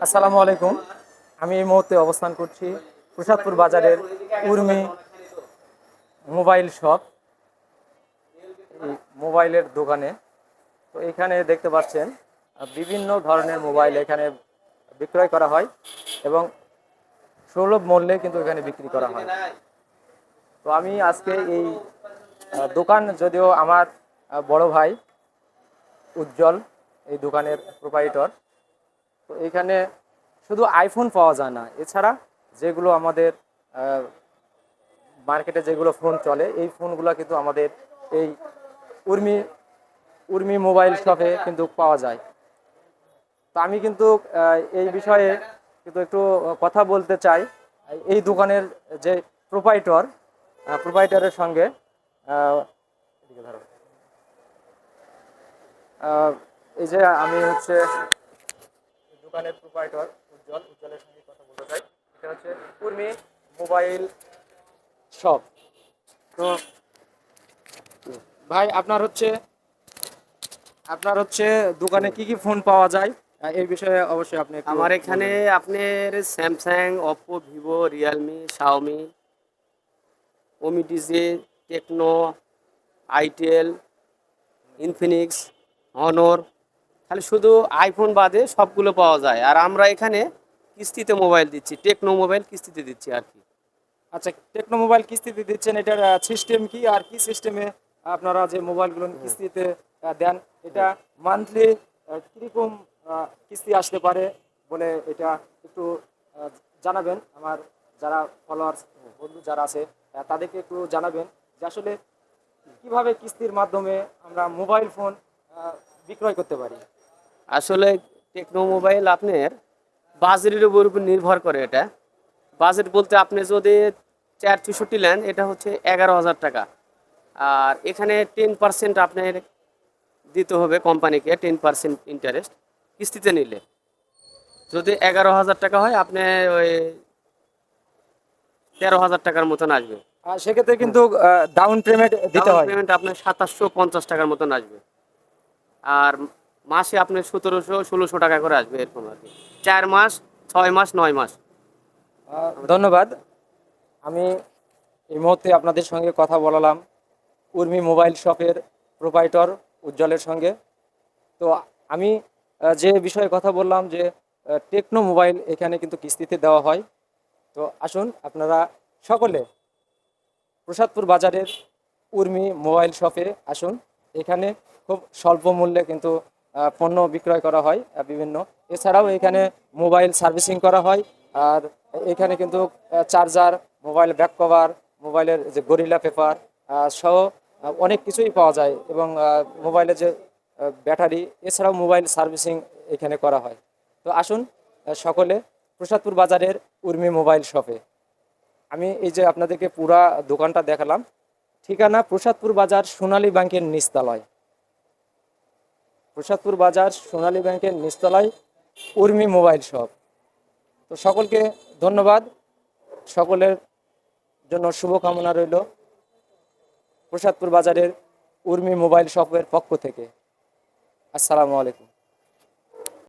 আসসালামু আলাইকুম। আমি এই মুহূর্তে অবস্থান করছি প্রসাদপুর বাজারের উর্মি মোবাইল শপ, এই মোবাইলের দোকানে। তো এখানে দেখতে পাচ্ছেন বিভিন্ন ধরনের মোবাইল এখানে বিক্রয় করা হয় এবং সুলভ মূল্যে কিন্তু এখানে বিক্রি করা হয়। তো আমি আজকে এই দোকান, যদিও আমার বড় ভাই উজ্জ্বল এই দোকানের প্রোপাইটর। তো এখানে শুধু আইফোন পাওয়া যায় না, এছাড়া যেগুলো আমাদের মার্কেটে যেগুলো ফোন চলে, এই ফোনগুলো কিন্তু আমাদের এই উর্মি উর্মি মোবাইল শপে কিন্তু পাওয়া যায়। তো আমি কিন্তু এই বিষয়ে কিন্তু একটু কথা বলতে চাই এই দোকানের যে প্রোপাইটরের সঙ্গে। এদিকে ধরো। এই যে আমি হচ্ছে দোকানের প্রোপাইটর উজ্জ্বলের সঙ্গে কথা বলতে চাই। এটা হচ্ছে উর্মি মোবাইল শপ। তো ভাই, আপনার হচ্ছে দোকানে কি কি ফোন পাওয়া যায়, এই বিষয়ে অবশ্যই আপনি একটু আমার এখানে বলবেন। আপনার Samsung, Oppo, Vivo, Realme, Xiaomi, Umidigi, Tecno, itel, Infinix, Honor, খালি শুধু আইফোন বাদে সবগুলো পাওয়া যায়। আর আমরা এখানে কিস্তিতে মোবাইল দিচ্ছি, টেকনো মোবাইল কিস্তিতে দিচ্ছি আর কি। আচ্ছা, টেকনো মোবাইল কিস্তিতে দিচ্ছেন, এটার সিস্টেম কি, আর কি সিস্টেমে আপনারা যে মোবাইলগুলো কিস্তিতে দেন? এটা মান্থলি কীরকম কিস্তি আসতে পারে বলে এটা একটু আহ, জানাবেন। আমার যারা ফলোয়ার্স বন্ধু যারা আছে তাদেরকে একটু জানাবেন যে আসলে কিভাবে কিস্তির মাধ্যমে আমরা মোবাইল ফোন বিক্রয় করতে পারি। আসলে টেকনো মোবাইল আপনার বাজেটের উপর নির্ভর করে। এটা বাজেট বলতে আপনি যদি 464 নেন, এটা হচ্ছে 11,000 টাকা। আর এখানে 10% আপনার দিতে হবে কোম্পানিকে, 10% ইন্টারেস্ট কিস্তিতে নিলে। যদি 11,000 টাকা হয়, আপনি ওই 13,000 টাকার মতন আসবে। সেক্ষেত্রে কিন্তু ডাউন পেমেন্ট দিতে ডাউন হয়। পেমেন্ট আপনার 2750 টাকার মতন আসবে। আর মাসে আপনার 1700-1600 টাকা করে আসবে, এরকম আর কি। 4 মাস, 6 মাস, 9 মাস। ধন্যবাদ। আমি এই মুহূর্তে আপনাদের সঙ্গে কথা বলালাম উর্মি মোবাইল শপের প্রোপাইটর উজ্জ্বলের সঙ্গে। তো আমি যে বিষয়ে কথা বললাম যে টেকনো মোবাইল এখানে কিন্তু কিস্তিতে দেওয়া হয়। তো আসুন আপনারা সকলে প্রসাদপুর বাজারের উর্মি মোবাইল শপে আসুন। এখানে খুব স্বল্প মূল্যে কিন্তু পণ্য বিক্রয় করা হয় বিভিন্ন। এছাড়াও এখানে মোবাইল সার্ভিসিং করা হয়। আর এখানে কিন্তু চার্জার, মোবাইল ব্যাক কভার, মোবাইলের যে গরিলা পেপার সহ অনেক কিছুই পাওয়া যায়। এবং মোবাইলের যে ব্যাটারি, এছাড়াও মোবাইল সার্ভিসিং এখানে করা হয়। তো আসুন সকলে প্রসাদপুর বাজারের উর্মি মোবাইল শপে। আমি এই যে আপনাদেরকে পুরা দোকানটা দেখালাম। ঠিকানা প্রসাদপুর বাজার সোনালী ব্যাংকের নিচতলায়। প্রসাদপুর বাজার সোনালী ব্যাংকের নিচতলায় উর্মি মোবাইল শপ। তো সকলকে ধন্যবাদ। সকলের জন্য শুভকামনা রইল প্রসাদপুর বাজারের উর্মি মোবাইল শপের পক্ষ থেকে। আসসালামু আলাইকুম।